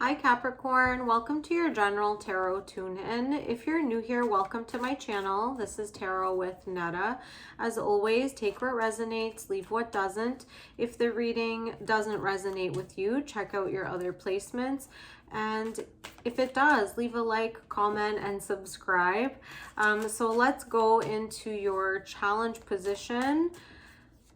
Hi Capricorn, welcome to your general tarot tune-in. If you're new here, welcome to my channel. This is Tarot with Netta. As always, take what resonates, leave what doesn't. If the reading doesn't resonate with you, check out your other placements. And if it does, leave a like, comment, and subscribe. So let's go into your challenge position.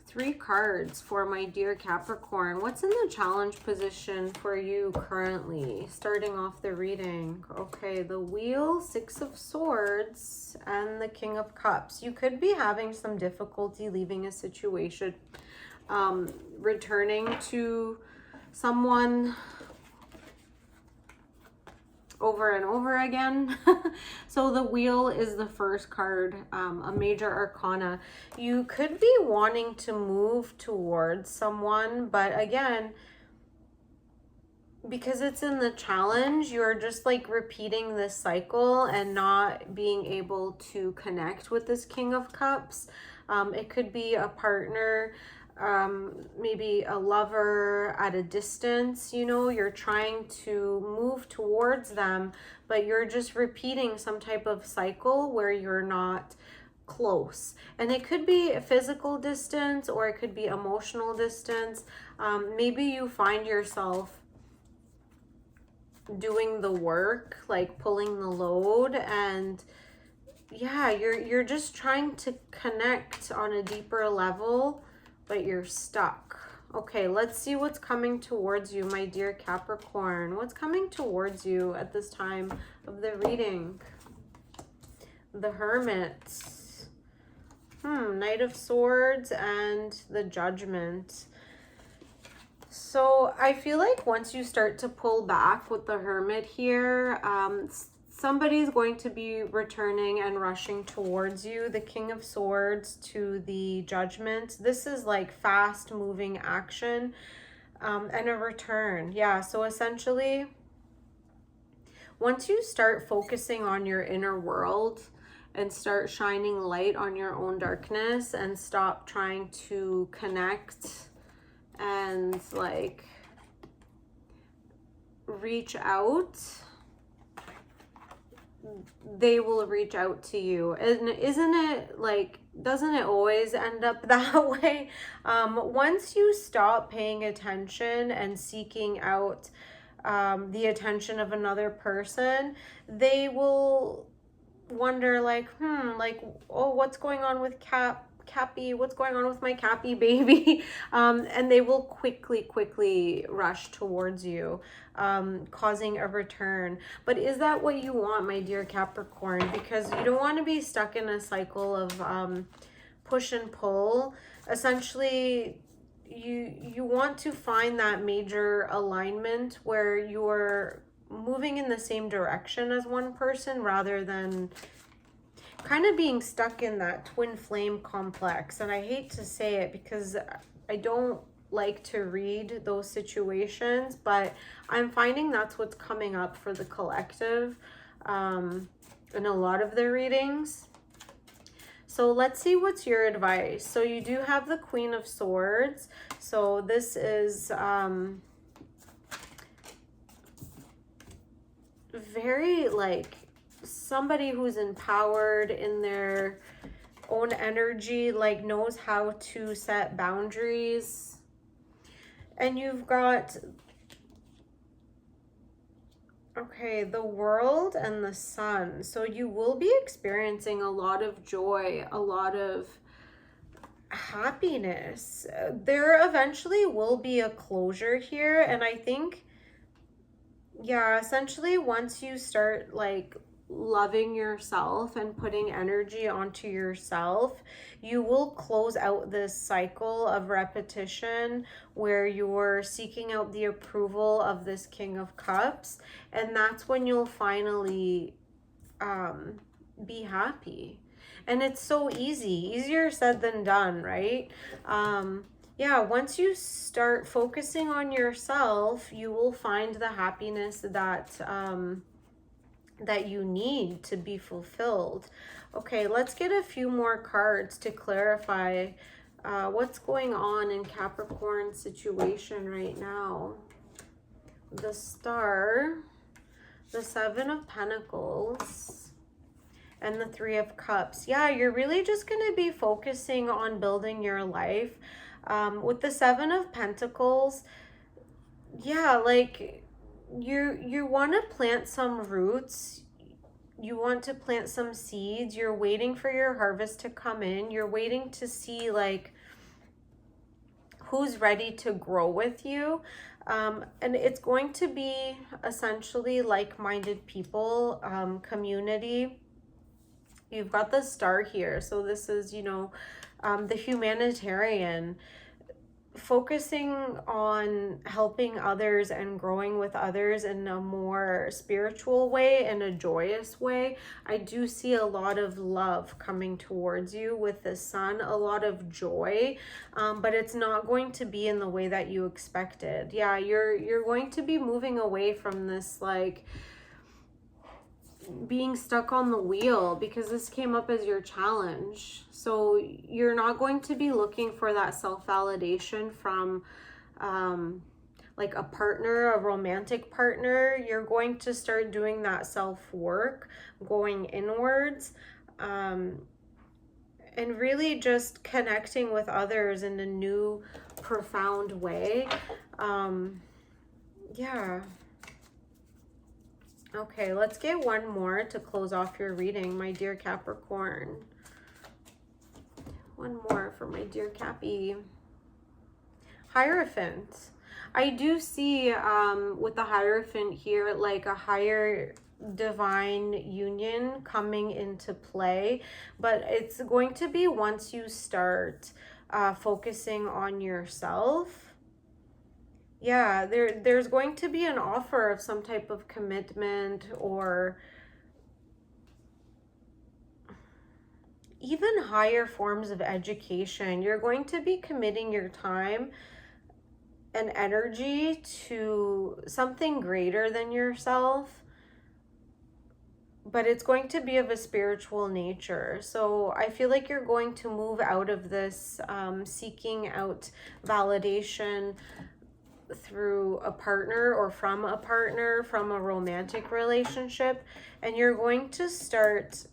3 cards for my dear Capricorn. What's in the challenge position for you currently? Starting off the reading. Okay, the Wheel, 6 of Swords, and the King of Cups. You could be having some difficulty leaving a situation, returning to someone over and over again. So the Wheel is the first card, a major arcana. You could be wanting to move towards someone, but again, because it's in the challenge, you're just like repeating this cycle and not being able to connect with this King of Cups. It could be a partner, maybe a lover at a distance. You know, you're trying to move towards them, but you're just repeating some type of cycle where you're not close. And it could be a physical distance or it could be emotional distance. Maybe you find yourself doing the work, like pulling the load, and yeah, you're just trying to connect on a deeper level, but you're stuck. Okay, let's see what's coming towards you, my dear Capricorn. What's coming towards you at this time of the reading? The Hermit, Knight of Swords, and the Judgment. So I feel like once you start to pull back with the Hermit here, somebody's going to be returning and rushing towards you. The King of Swords to the Judgment. This is like fast moving action, and a return. Yeah, so essentially, once you start focusing on your inner world and start shining light on your own darkness and stop trying to connect and like reach out, they will reach out to you. And isn't it like, doesn't it always end up that way? Once you stop paying attention and seeking out the attention of another person, they will wonder like, oh, what's going on with Cappy, what's going on with my Cappy baby? And they will quickly rush towards you, causing a return. But is that what you want, my dear Capricorn? Because you don't want to be stuck in a cycle of push and pull. Essentially, you want to find that major alignment where you're moving in the same direction as one person, rather than kind of being stuck in that twin flame complex. And I hate to say it because I don't like to read those situations, but I'm finding that's what's coming up for the collective in a lot of their readings. So let's see what's your advice. So you do have the Queen of Swords. So this is very like somebody who's empowered in their own energy, like knows how to set boundaries. And you've got, okay, the World and the Sun. So you will be experiencing a lot of joy, a lot of happiness. There eventually will be a closure here. And I think, yeah, essentially once you start like loving yourself and putting energy onto yourself, you will close out this cycle of repetition where you're seeking out the approval of this King of Cups, and that's when you'll finally be happy. And it's so easier said than done, right? Yeah, once you start focusing on yourself, you will find the happiness that that you need to be fulfilled. Okay, let's get a few more cards to clarify what's going on in Capricorn's situation right now. the Star, the Seven of Pentacles, and the Three of Cups. Yeah, you're really just going to be focusing on building your life. With the Seven of Pentacles, yeah, like you want to plant some roots. You want to plant some seeds. You're waiting for your harvest to come in. You're waiting to see like who's ready to grow with you. And it's going to be essentially like-minded people, community. You've got the Star here. So this is, you know, the humanitarian, focusing on helping others and growing with others in a more spiritual way and a joyous way. I do see a lot of love coming towards you with the Sun, a lot of joy, but it's not going to be in the way that you expected. Yeah, you're going to be moving away from this like being stuck on the wheel, because this came up as your challenge. So you're not going to be looking for that self-validation from like a partner, a romantic partner. You're going to start doing that self-work, going inwards, and really just connecting with others in a new, profound way. Yeah. Okay, let's get one more to close off your reading, my dear Capricorn. One more for my dear Cappy. Hierophant. I do see with the Hierophant here, like a higher divine union coming into play, but it's going to be once you start focusing on yourself. Yeah, there's going to be an offer of some type of commitment, or even higher forms of education. You're going to be committing your time and energy to something greater than yourself, but it's going to be of a spiritual nature. So I feel like you're going to move out of this seeking out validation through a partner or from a partner, from a romantic relationship, and you're going to start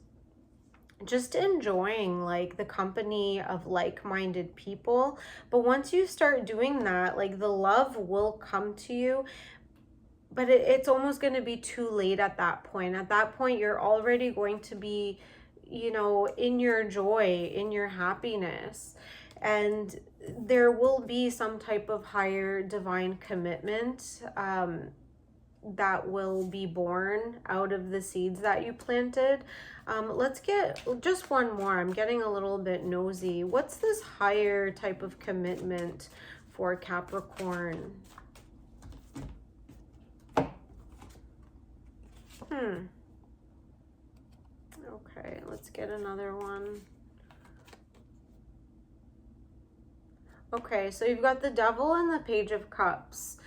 just enjoying like the company of like-minded people. But once you start doing that, like the love will come to you, but it's almost going to be too late at that point. At that point, you're already going to be, you know, in your joy, in your happiness, and there will be some type of higher divine commitment that will be born out of the seeds that you planted. Let's get just one more. I'm getting a little bit nosy. What's this higher type of commitment for Capricorn? Okay, let's get another one. Okay, so you've got the Devil and the Page of Cups.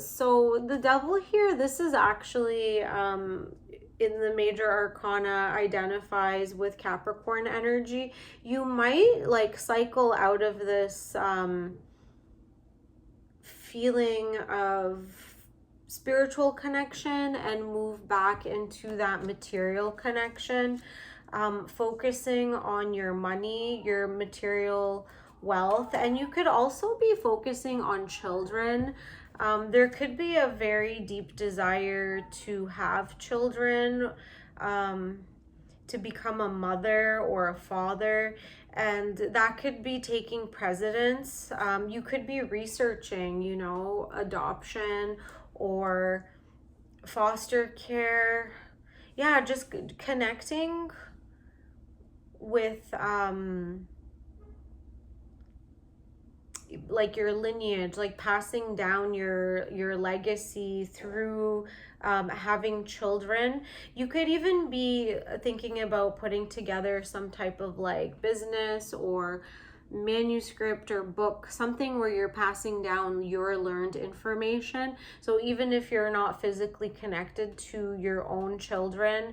So the Devil here, this is actually in the major arcana, identifies with Capricorn energy. You might like cycle out of this feeling of spiritual connection and move back into that material connection, focusing on your money, your material wealth. And you could also be focusing on children. There could be a very deep desire to have children, to become a mother or a father, and that could be taking precedence. You could be researching, you know, adoption or foster care. Yeah, just connecting with like your lineage, like passing down your legacy through having children. You could even be thinking about putting together some type of like business or manuscript or book, something where you're passing down your learned information. So even if you're not physically connected to your own children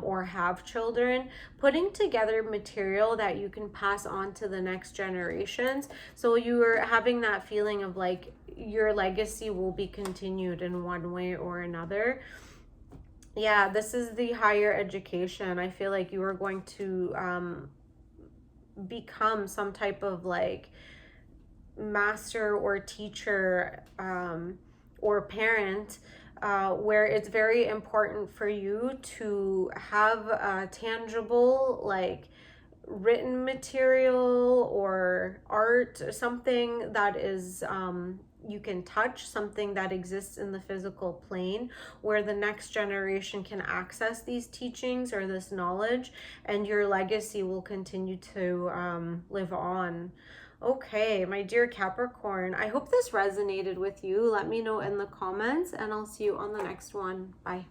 or have children, putting together material that you can pass on to the next generations. So you are having that feeling of like your legacy will be continued in one way or another. Yeah, this is the higher education. I feel like you are going to become some type of like master or teacher or parent, where it's very important for you to have a tangible, like written material or art or something that is you can touch, something that exists in the physical plane, where the next generation can access these teachings or this knowledge, and your legacy will continue to live on. Okay, my dear Capricorn, I hope this resonated with you. Let me know in the comments, and I'll see you on the next one. Bye.